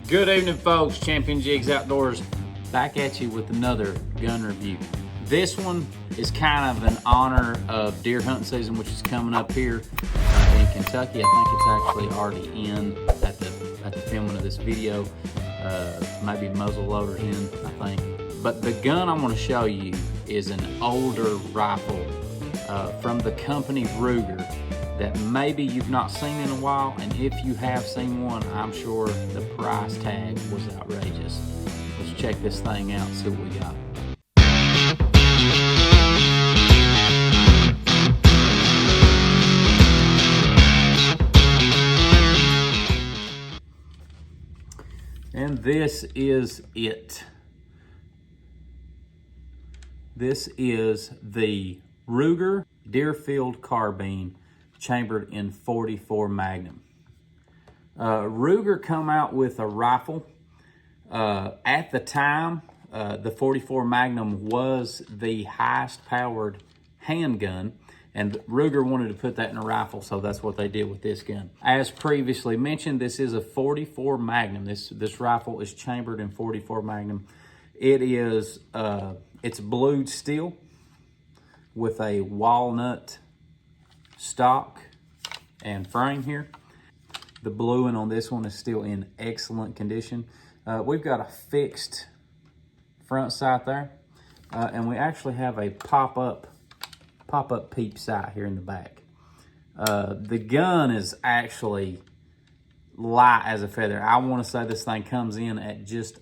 Good evening, folks. Champion Jigs Outdoors back at you with another gun review. This one is kind of in honor of deer hunting season, which is coming up here in Kentucky. I think it's actually already in at the filming of this video. Maybe muzzle loaders in, I think. But the gun I'm going to show you is an older rifle from the company Ruger that maybe you've not seen in a while, and if you have seen one, I'm sure the price tag was outrageous. Let's check this thing out and see what we got. And this is it. This is the Ruger Deerfield Carbine chambered in .44 Magnum. Ruger come out with a rifle. At the time, the .44 Magnum was the highest powered handgun, and Ruger wanted to put that in a rifle, so that's what they did with this gun. As previously mentioned, this is a .44 Magnum. This rifle is chambered in .44 Magnum. It is it's blued steel with a walnut stock and frame here. The bluing on this one is still in excellent condition. We've got a fixed front sight there, and we actually have a pop-up peep sight here in the back. The gun is actually light as a feather. I want to say this thing comes in at just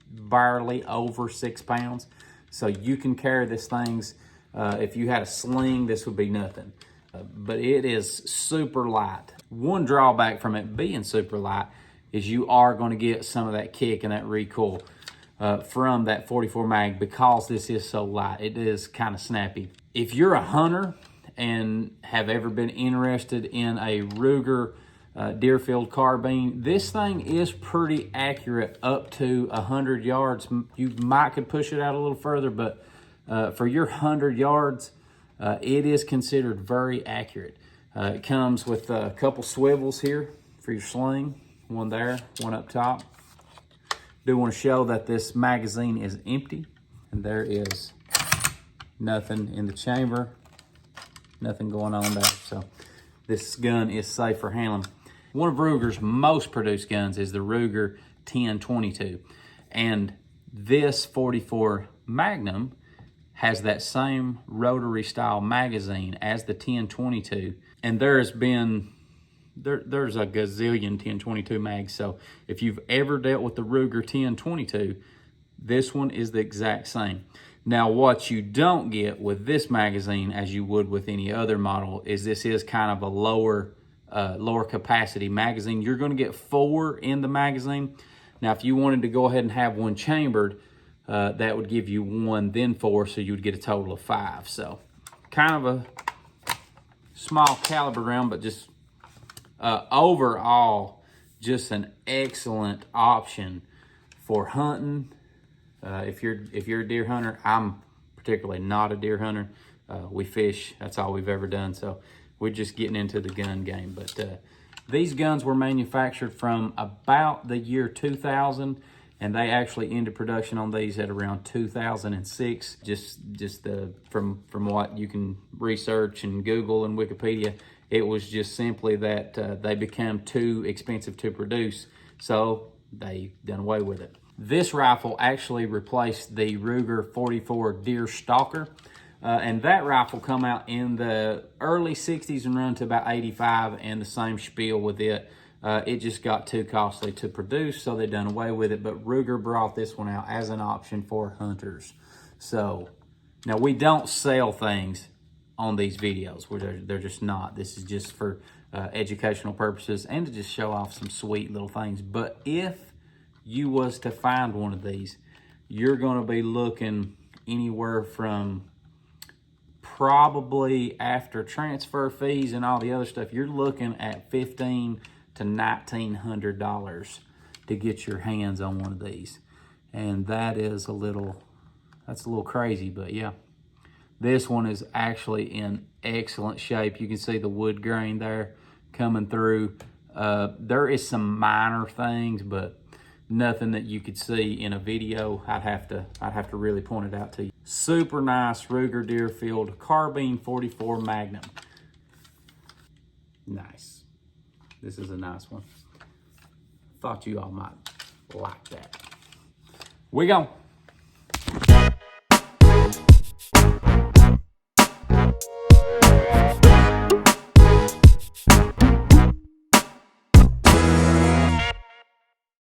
barely over 6 pounds. So you can carry this thing's, if you had a sling, this would be nothing. But it is super light. One drawback from it being super light is you are going to get some of that kick and that recoil from that .44 mag because this is so light. It is kind of snappy. If you're a hunter and have ever been interested in a Ruger Deerfield Carbine, this thing is pretty accurate up to 100 yards. You might could push it out a little further, but for your 100 yards, it is considered very accurate. It comes with a couple swivels here for your sling, one there, one up top. Do want to show that this magazine is empty, and there is nothing in the chamber, nothing going on there. So this gun is safe for handling. One of Ruger's most produced guns is the Ruger 1022, and this .44 Magnum has that same rotary style magazine as the 1022, and there's a gazillion 1022 mags. So if you've ever dealt with the Ruger 1022, this one is the exact same. Now, what you don't get with this magazine, as you would with any other model, is this is kind of a lower capacity magazine. You're going to get 4 in the magazine. Now, if you wanted to go ahead and have one chambered, that would give you 1, then 4, so you would get a total of 5. So kind of a small caliber round, but just overall, just an excellent option for hunting. If you're a deer hunter, I'm particularly not a deer hunter. We fish, that's all we've ever done. So we're just getting into the gun game. But these guns were manufactured from about the year 2000, and they actually ended production on these at around 2006. From what you can research and Google and Wikipedia, it was just simply that they became too expensive to produce, so they done away with it. This rifle actually replaced the Ruger .44 Deer Stalker. And that rifle come out in the early 60s and run to about 85, and the same spiel with it. It just got too costly to produce, so they done away with it. But Ruger brought this one out as an option for hunters. So now we don't sell things on these videos. They're just not. This is just for educational purposes and to just show off some sweet little things. But if you was to find one of these, you're going to be looking anywhere from, probably after transfer fees and all the other stuff, you're looking at $1,500 to $1,900 to get your hands on one of these. And that's a little crazy, but yeah. This one is actually in excellent shape. You can see the wood grain there coming through. There is some minor things, but nothing that you could see in a video. I'd have to really point it out to you. Super nice Ruger Deerfield Carbine 44 Magnum. Nice. This is a nice one. Thought you all might like that. We go.